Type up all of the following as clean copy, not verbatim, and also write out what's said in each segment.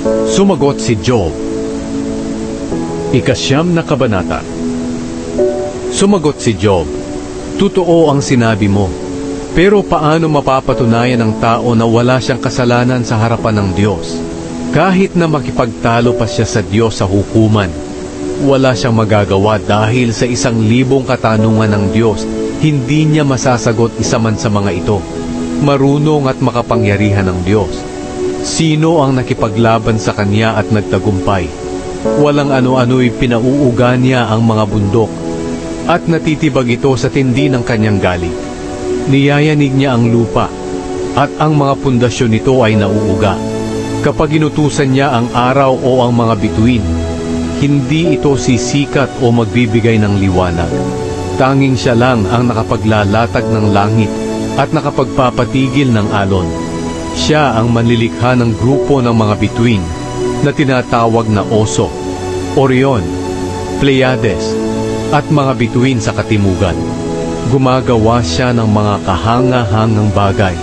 Sumagot si Job. Ikasyam na kabanata. Sumagot si Job, totoo ang sinabi mo, pero paano mapapatunayan ng tao na wala siyang kasalanan sa harapan ng Diyos? Kahit na makipagtalo pa siya sa Diyos sa hukuman, wala siyang magagawa dahil sa 1,000 katanungan ng Diyos, hindi niya masasagot isa man sa mga ito. Marunong at makapangyarihan ng Diyos. Sino ang nakipaglaban sa Kanya at nagtagumpay? Walang ano-ano'y pinauuga niya ang mga bundok, at natitibag ito sa tindi ng Kanyang galit. Niyayanig niya ang lupa, at ang mga pundasyon nito ay nauuga. Kapag inutusan niya ang araw o ang mga bituin, hindi ito sisikat o magbibigay ng liwanag. Tanging siya lang ang nakapaglalatag ng langit at nakapagpapatigil ng alon. Siya ang manlilikha ng grupo ng mga bituin na tinatawag na Oso, Orion, Pleiades, at mga bituin sa katimugan. Gumagawa siya ng mga kahanga-hangang bagay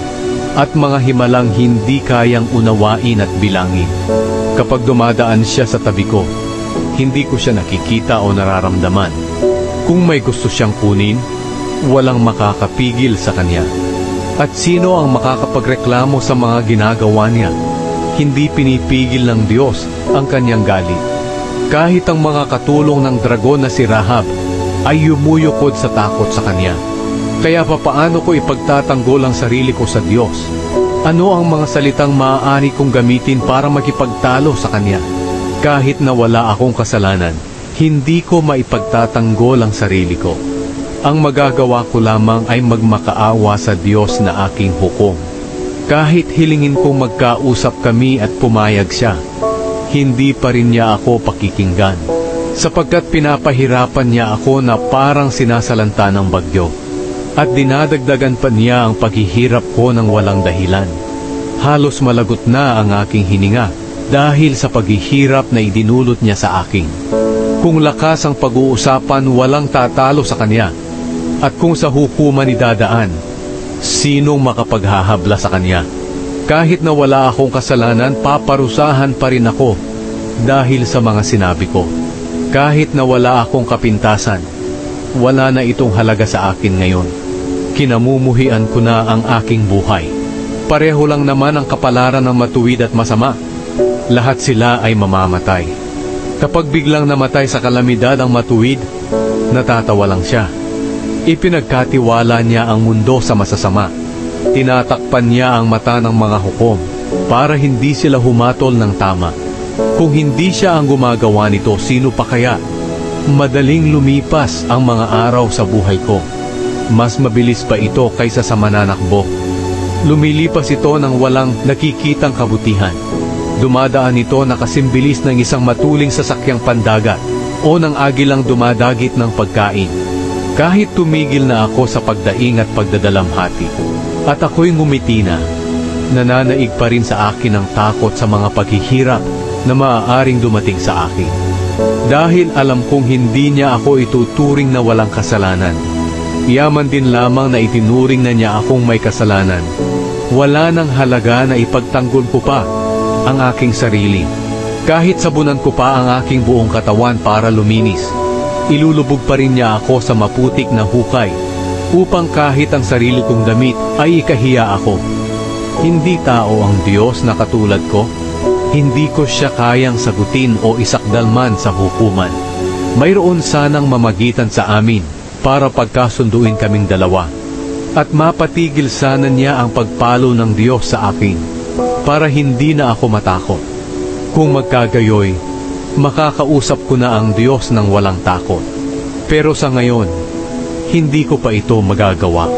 at mga himalang hindi kayang unawain at bilangin. Kapag dumadaan siya sa tabi ko, hindi ko siya nakikita o nararamdaman. Kung may gusto siyang kunin, walang makakapigil sa kanya. At sino ang makakapagreklamo sa mga ginagawa niya? Hindi pinipigil ng Diyos ang kanyang galit. Kahit ang mga katulong ng dragon na si Rahab ay yumuyukod sa takot sa kanya. Kaya papaano ko ipagtatanggol ang sarili ko sa Diyos? Ano ang mga salitang maaari kong gamitin para makipagtalo sa kanya? Kahit na wala akong kasalanan, hindi ko maipagtatanggol ang sarili ko. Ang magagawa ko lamang ay magmakaawa sa Diyos na aking hukom. Kahit hilingin kong magkausap kami at pumayag siya, hindi pa rin niya ako pakikinggan, sapagkat pinapahirapan niya ako na parang sinasalanta ng bagyo, at dinadagdagan pa niya ang paghihirap ko ng walang dahilan. Halos malagot na ang aking hininga dahil sa paghihirap na idinulot niya sa akin. Kung lakas ang pag-uusapan, walang tatalo sa kanya. At kung sa hukuman idadaan, sinong makapaghahabla sa kanya? Kahit na wala akong kasalanan, paparusahan pa rin ako dahil sa mga sinabi ko. Kahit na wala akong kapintasan, wala na itong halaga sa akin ngayon. Kinamumuhian ko na ang aking buhay. Pareho lang naman ang kapalaran ng matuwid at masama. Lahat sila ay mamamatay. Kapag biglang namatay sa kalamidad ang matuwid, natatawa lang siya. Ipinagkatiwala niya ang mundo sa masasama. Tinatakpan niya ang mata ng mga hukom para hindi sila humatol ng tama. Kung hindi siya ang gumagawa nito, sino pa kaya? Madaling lumipas ang mga araw sa buhay ko. Mas mabilis pa ito kaysa sa mananakbo. Lumilipas ito ng walang nakikitang kabutihan. Dumadaan ito na kasimbilis ng isang matuling sasakyang pandagat o ng agilang dumadagit ng pagkain. Kahit tumigil na ako sa pagdaing at pagdadalamhati, at ako'y ngumiti na, nananaig pa rin sa akin ang takot sa mga paghihirap na maaaring dumating sa akin. Dahil alam kong hindi niya ako ituturing na walang kasalanan. Yaman din lamang na itinuring na niya akong may kasalanan. Wala nang halaga na ipagtanggol ko pa ang aking sarili. Kahit sabunan ko pa ang aking buong katawan para luminis, ilulubog pa rin niya ako sa maputik na hukay upang kahit ang sarili kong damit ay ikahiya ako. Hindi tao ang Diyos na katulad ko. Hindi ko siya kayang sagutin o isakdalman sa hukuman. Mayroon sanang mamagitan sa amin para pagkasunduin kaming dalawa. At mapatigil sana niya ang pagpalo ng Diyos sa akin para hindi na ako matakot. Kung magkagayoy, makakausap ko na ang Diyos ng walang takot. Pero sa ngayon, hindi ko pa ito magagawa.